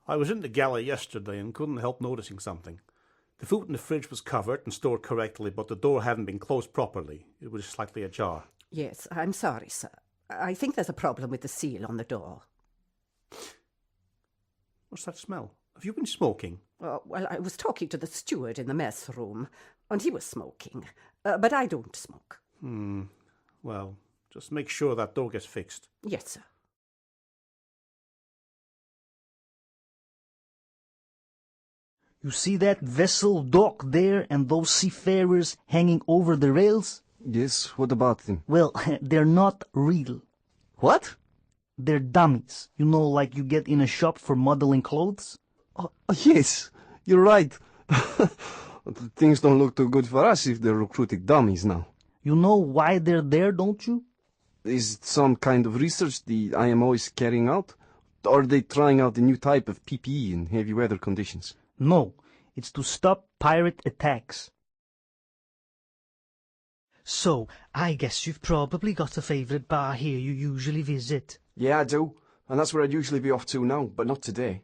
I was in the galley yesterday and couldn't help noticing something. The food in the fridge was covered and stored correctly, but the door hadn't been closed properly. It was slightly ajar. Yes, I'm sorry, sir. I think there's a problem with the seal on the door. What's that smell? Have you been smoking? Well, I was talking to the steward in the mess room, and he was smoking. But I don't smoke. Well, just make sure that door gets fixed. Yes, sir. You see that vessel docked there and those seafarers hanging over the rails? Yes, what about them? Well, they're not real. What? They're dummies. You know, like you get in a shop for modeling clothes? Oh, yes, you're right. Things don't look too good for us if they're recruiting dummies now. You know why they're there, don't you? Is it some kind of research the IMO is carrying out? Or are they trying out a new type of PPE in heavy weather conditions? No, it's to stop pirate attacks. So, I guess you've probably got a favourite bar here you usually visit. Yeah, I do. And that's where I'd usually be off to now, but not today.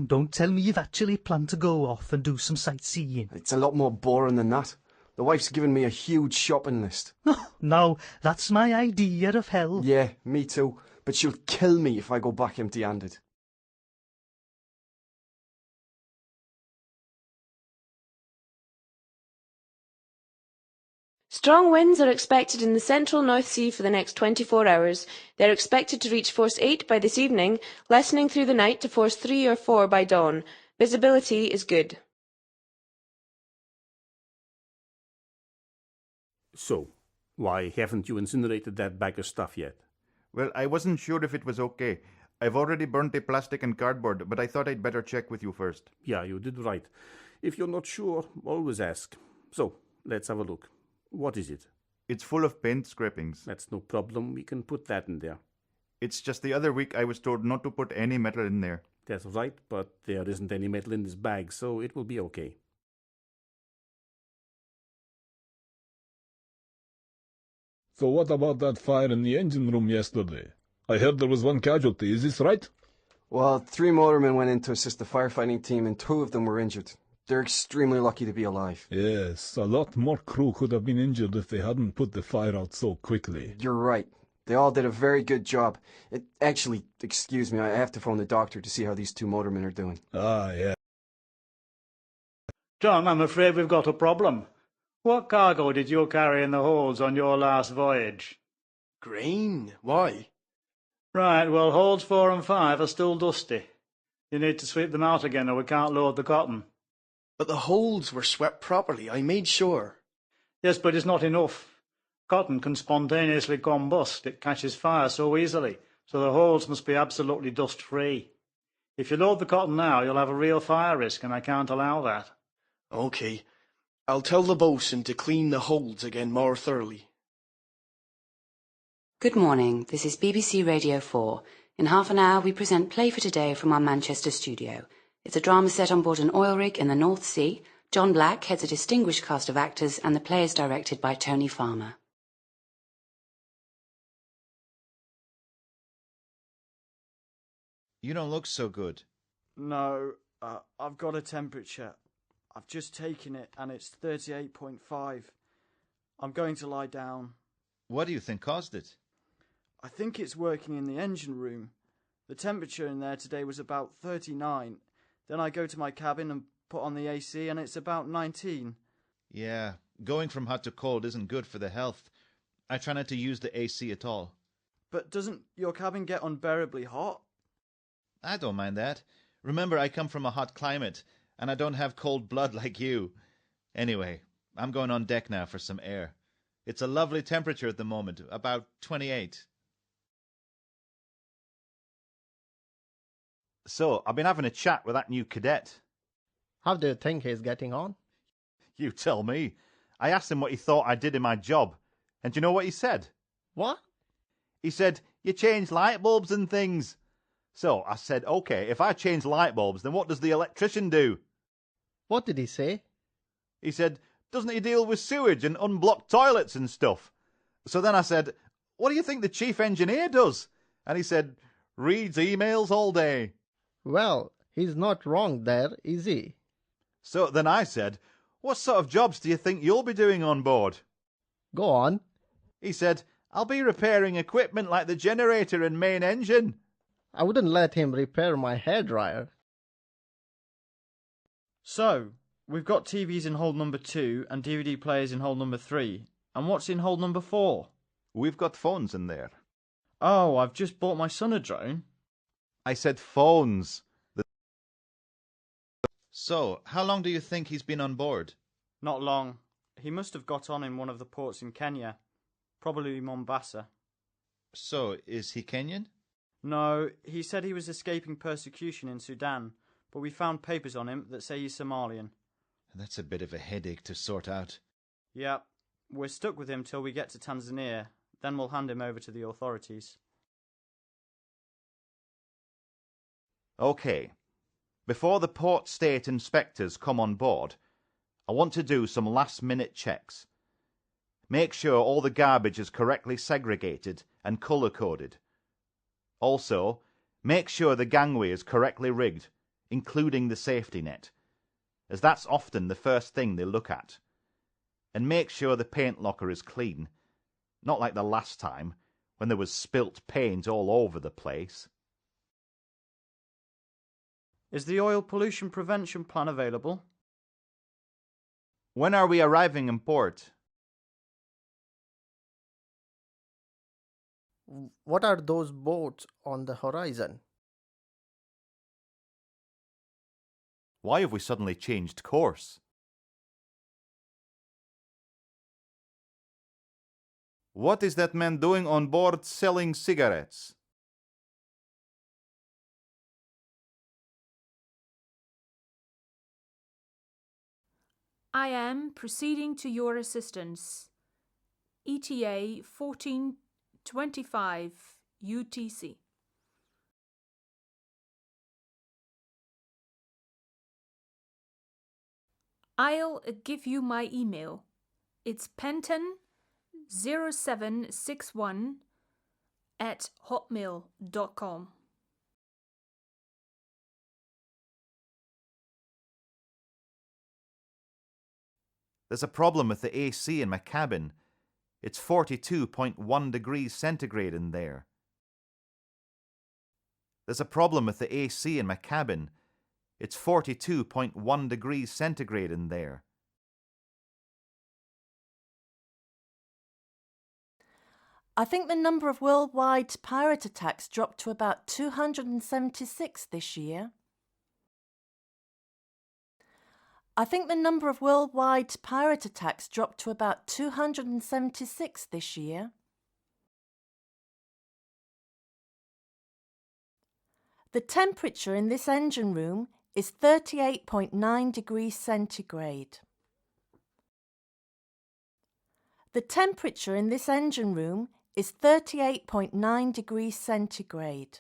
Don't tell me you've actually planned to go off and do some sightseeing. It's a lot more boring than that. The wife's given me a huge shopping list. Now, that's my idea of hell. Yeah, me too. But she'll kill me if I go back empty-handed. Strong winds are expected in the central North Sea for the next 24 hours. They are expected to reach force 8 by this evening, lessening through the night to force 3 or 4 by dawn. Visibility is good. So, why haven't you incinerated that bag of stuff yet? Well, I wasn't sure if it was okay. I've already burnt the plastic and cardboard, but I thought I'd better check with you first. Yeah, you did right. If you're not sure, always ask. So, let's have a look. What is it? It's full of paint scrapings. That's no problem. We can put that in there. It's just the other week I was told not to put any metal in there. That's right, but there isn't any metal in this bag, so it will be okay. So what about that fire in the engine room yesterday? I heard there was one casualty, is this right? Well, 3 motormen went in to assist the firefighting team and 2 of them were injured. They're extremely lucky to be alive. Yes, a lot more crew could have been injured if they hadn't put the fire out so quickly. You're right. They all did a very good job. Actually, excuse me, I have to phone the doctor to see how these 2 motormen are doing. Ah, yeah. John, I'm afraid we've got a problem. What cargo did you carry in the holds on your last voyage? Grain. Why? Right, well, holds 4 and 5 are still dusty. You need to sweep them out again or we can't load the cotton. But the holds were swept properly, I made sure. Yes, but it's not enough. Cotton can spontaneously combust. It catches fire so easily, so the holds must be absolutely dust-free. If you load the cotton now, you'll have a real fire risk, and I can't allow that. OK. I'll tell the boatswain to clean the holds again more thoroughly. Good morning, this is BBC Radio 4. In half an hour we present Play for Today from our Manchester studio. It's a drama set on board an oil rig in the North Sea. John Black heads a distinguished cast of actors and the play is directed by Tony Farmer. You don't look so good. No, I've got a temperature. I've just taken it and it's 38.5. I'm going to lie down. What do you think caused it? I think it's working in the engine room. The temperature in there today was about 39. Then I go to my cabin and put on the AC and it's about 19. Yeah, going from hot to cold isn't good for the health. I try not to use the AC at all. But doesn't your cabin get unbearably hot? I don't mind that. Remember, I come from a hot climate, and I don't have cold blood like you. Anyway, I'm going on deck now for some air. It's a lovely temperature at the moment, about 28. So, I've been having a chat with that new cadet. How do you think he's getting on? You tell me. I asked him what he thought I did in my job. And do you know what he said? What? He said, you change light bulbs and things. So I said, OK, if I change light bulbs, then what does the electrician do? What did he say? He said, doesn't he deal with sewage and unblocked toilets and stuff? So then I said, what do you think the chief engineer does? And he said, reads emails all day. Well, He's not wrong there, is he? So then I said, what sort of jobs do you think you'll be doing on board? Go on. He said, I'll be repairing equipment like the generator and main engine. I wouldn't let him repair my hairdryer. So, we've got TVs in hold number 2 and DVD players in hold number 3. And what's in hold number 4? We've got phones in there. Oh, I've just bought my son a drone. I said phones. So, how long do you think he's been on board? Not long. He must have got on in one of the ports in Kenya. Probably Mombasa. So, is he Kenyan? No, he said he was escaping persecution in Sudan, but we found papers on him that say he's Somalian. That's a bit of a headache to sort out. Yep, we're stuck with him till we get to Tanzania, then we'll hand him over to the authorities. Okay. Before the port state inspectors come on board, I want to do some last-minute checks. Make sure all the garbage is correctly segregated and colour-coded. Also, make sure the gangway is correctly rigged, including the safety net, as that's often the first thing they look at. And make sure the paint locker is clean, not like the last time, when there was spilt paint all over the place. Is the oil pollution prevention plan available? When are we arriving in port? What are those boats on the horizon? Why have we suddenly changed course? What is that man doing on board selling cigarettes? I am proceeding to your assistance. ETA 1425 UTC. I'll give you my email. It's penton0761@hotmail.com. There's a problem with the AC in my cabin. It's 42.1 degrees centigrade in there. There's a problem with the AC in my cabin. It's 42.1 degrees centigrade in there. I think the number of worldwide pirate attacks dropped to about 276 this year. I think the number of worldwide pirate attacks dropped to about 276 this year. The temperature in this engine room is 38.9 degrees centigrade. The temperature in this engine room is 38.9 degrees centigrade.